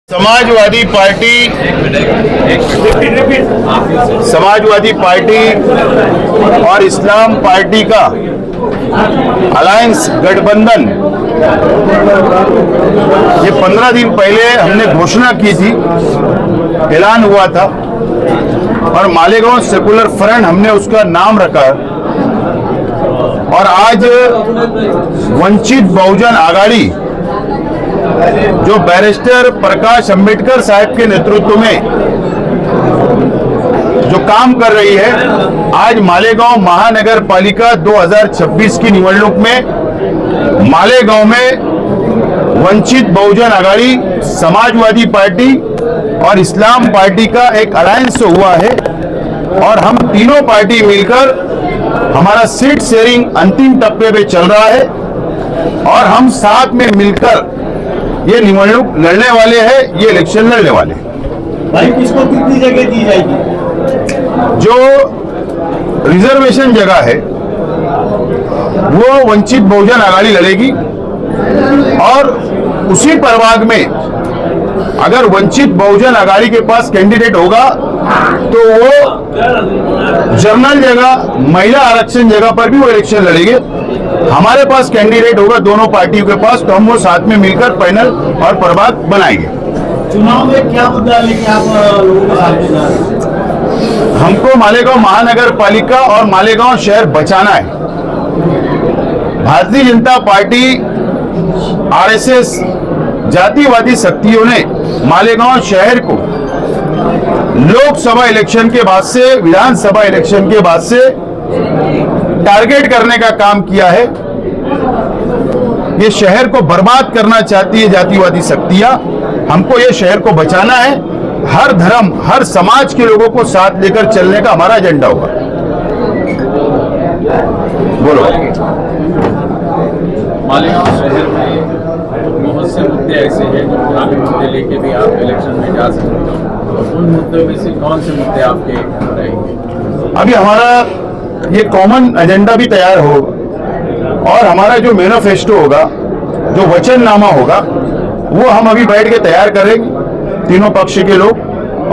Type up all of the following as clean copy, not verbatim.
Samajwadi party और इस्लाम party का alliance गठबंधन ये 15 दिन पहले हमने घोषणा की थी, ऐलान हुआ था और मालेगांव सेकुलर फ्रंट हमने उसका नाम रखा। और आज वंचित बहुजन आघाड़ी जो बैरिस्टर प्रकाश अंबेडकर साहब के नेतृत्व में जो काम कर रही है, आज मालेगांव महानगर पालिका 2026 की निवडणूक में मालेगांव में वंचित बहुजन आघाड़ी, समाजवादी पार्टी और इस्लाम पार्टी का एक अलायंस हुआ है और हम तीनों पार्टी मिलकर हमारा सीट शेयरिंग अंतिम टप्पे पे चल रहा है और हम साथ में मिलकर ये निवडणूक लड़ने वाले हैं, ये इलेक्शन लड़ने वाले हैं। भाई किसको कितनी जगह दी जाएगी? जो रिजर्वेशन जगह है वो वंचित बहुजन आघाड़ी लड़ेगी और उसी प्रभाग में अगर वंचित बहुजन आघाड़ी के पास कैंडिडेट होगा तो वो जनरल जगह, महिला आरक्षण जगह पर भी वो इलेक्शन लड़ेंगे। हमारे पास कैंडिडेट होगा दोनों पार्टियों के पास, तो हम वो साथ में मिलकर पैनल और प्रभाग बनाएंगे। चुनाव में क्या मुद्दा लेके आप लोगों के साथ में जा रहे हैं? हमको मालेगांव महानगर पालिका और मालेगांव शहर बचाना है। भारतीय जनता पार्टी, आरएसएस, जातिवादी शक्तियों ने मालेगांव शहर को लोकसभा इलेक्शन के बाद से, विधानसभा इलेक्शन के बाद से टारगेट करने का काम किया है। ये शहर को बर्बाद करना चाहती है जातिवादी शक्तियां। हमको ये शहर को बचाना है। हर धर्म, हर समाज के लोगों को साथ लेकर चलने का हमारा एजेंडा होगा। बोलो। मालेगांव शहर में बहुत से मुद्दे ऐसे हैं जो पुराने मुद्दे लेके भी आप इलेक्शन में जा सकते हो। उन मुद्दों में से कौन से मुद्दे आपके रहेंगे? अभी हमारा ये कॉमन एजेंडा भी तैयार हो और हमारा जो मैनिफेस्टो होगा, जो वचननामा होगा, वो हम अभी बैठ के तैयार करेंगे तीनों पक्ष के लोग,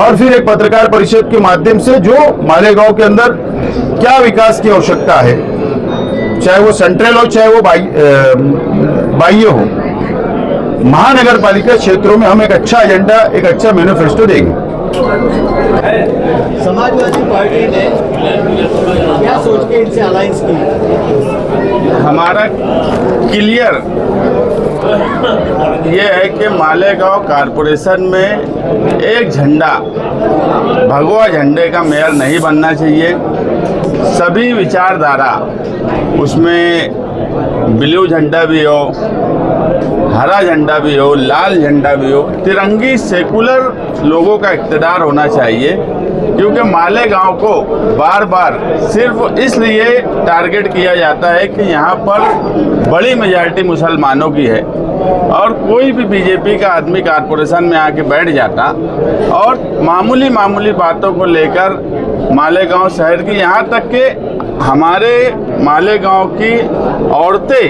और फिर एक पत्रकार परिषद के माध्यम से जो मालेगांव के अंदर क्या विकास की आवश्यकता है, चाहे वो सेंट्रल हो चाहे वो बाह्य हो, महानगर पालिका क्षेत्रों में हम एक अच्छा एजेंडा, एक अच्छा मैनिफेस्टो देंगे। समाजवादी पार्टी ने क्या सोच के इनसे अलायंस की? हमारा क्लियर ये है कि मालेगांव कारपोरेशन में एक झंडा, भगवा झंडे का मेयर नहीं बनना चाहिए। सभी विचारधारा, उसमें ब्लू झंडा भी हो, हरा झंडा भी हो, लाल झंडा भी हो, तिरंगी सेकुलर लोगों का इक़्तिदार होना चाहिए। क्योंकि मालेगांव को बार बार सिर्फ इसलिए टारगेट किया जाता है कि यहाँ पर बड़ी मेजॉरिटी मुसलमानों की है और कोई भी बीजेपी का आदमी कारपोरेशन में आके बैठ जाता और मामूली मामूली बातों को लेकर मालेगांव शहर की, यहाँ तक कि हमारे मालेगांव की औरतें,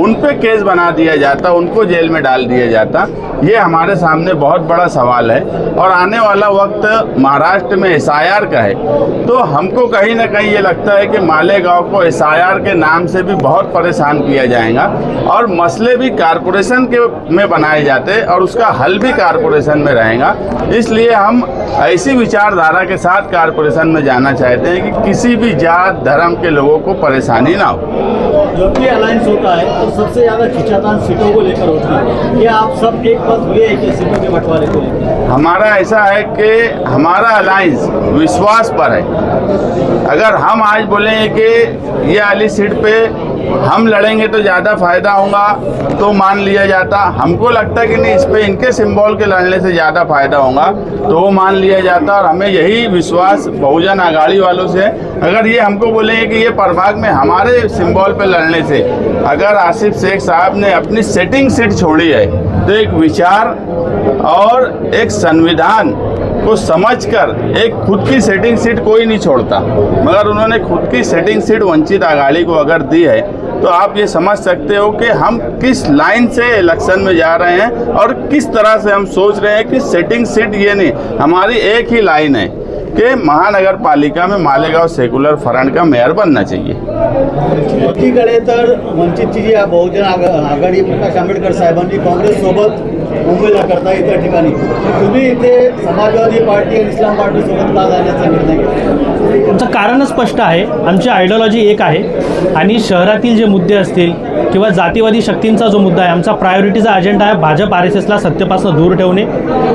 उन पे केस बना दिया जाता, उनको जेल में डाल दिया जाता। ये हमारे सामने बहुत बड़ा सवाल है और आने वाला वक्त महाराष्ट्र में एसआईआर का है, तो हमको कहीं ना कहीं ये लगता है कि मालेगांव को एसआईआर के नाम से भी बहुत परेशान किया जाएगा और मसले भी कारपोरेशन के में बनाए जाते और उसका हल भी कारपोरेशन में रहेगा। इसलिए हम ऐसी विचारधारा के साथ कारपोरेशन में जाना चाहते हैं कि किसी भी जात धर्म के लोगों को परेशानी ना हो। जब भी अलायंस होता है तो सबसे ज्यादा खिंचातान सीटों को लेकर होती है। क्या आप सब एक बात हुए हैं कि सीटों के बंटवारे को लेकर? हमारा ऐसा है कि हमारा अलायंस विश्वास पर है। अगर हम आज बोलें कि ये वाली सीट पे हम लड़ेंगे तो ज़्यादा फायदा होगा तो मान लिया जाता। हमको लगता है कि नहीं, इस पे इनके सिंबल के लड़ने से ज़्यादा फायदा होगा तो वो मान लिया जाता और हमें यही विश्वास बहुजन आघाड़ी वालों से। अगर ये हमको बोलेंगे कि ये प्रभाग में हमारे सिंबल पे लड़ने से अगर आसिफ शेख साहब ने अपनी सेटिंग सीट छोड़ी है तो एक विचार और एक संविधान को समझकर एक खुद की सेटिंग सीट कोई नहीं छोड़ता, मगर उन्होंने खुद की सेटिंग सीट वंचित आघाड़ी को अगर दी है तो आप ये समझ सकते हो कि हम किस लाइन से इलेक्शन में जा रहे हैं और किस तरह से हम सोच रहे हैं कि सेटिंग सीट ये नहीं, हमारी एक ही लाइन है कि महानगर पालिका में मालेगांव सेक्युलर फ्रंट का मेयर बनना चाहिए। एकीकडे तर वंचितची जी बहुजन आघाडी प्रकाश आंबेडकर साहेबांनी काँग्रेससोबत मुंबईला करता इतर ठिकाणी तुम्ही इथे समाजवादी पार्टी आणि इस्लाम पार्टीसोबत का जाण्याचा निर्णय घेतला? आमचं कारणच स्पष्ट आहे, आमची आयडिओलॉजी एक आहे आणि शहरातील जे मुद्दे असतील किंवा जातीवादी शक्तींचा जो मुद्दा आहे, आमचा प्रायोरिटीचा अजेंडा आहे भाजप RSSला सत्तेपासून दूर ठेवणे।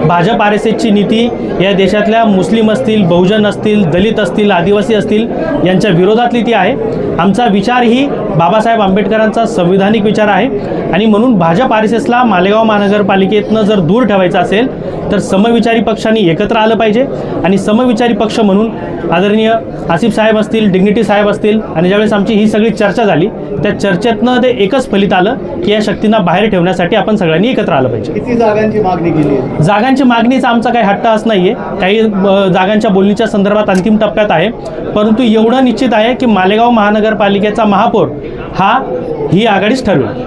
भाजप RSSची नीती या देशातल्या मुस्लिम असतील, बहुजन असतील, दलित असतील, आदिवासी असतील यांच्या विरोधातली ती आहे। आमचा विचार ही बाबासाहेब आंबेडकरांचा संविधानिक विचार आहे आणि म्हणून भाजप RSSला मालेगाव महानगरपालिकेतनं जर दूर ठेवायचं असेल तर समविचारी पक्षांनी एकत्र आलं पाहिजे आणि समविचारी पक्ष म्हणून आदरणीय आसिफ साहेब असतील, डिग्निटी साहेब असतील आणि ज्यावेळेस आमची ही सगळी चर्चा झाली त्या चर्चेतनं ते एकच फलित आलं की या शक्तींना बाहेर ठेवण्यासाठी आपण सगळ्यांनी एकत्र आलं पाहिजे। किती जागांची मागणी केली आहे? जागांची मागणीचा आमचा काही हट्ट असं नाही आहे, काही जागांच्या बोलणीच्या संदर्भात अंतिम टप्प्यात आहे, परंतु एवढं निश्चित आहे की मालेगाव महानगरपालिकेचा महापौर ही आघाडीच ठरवेल।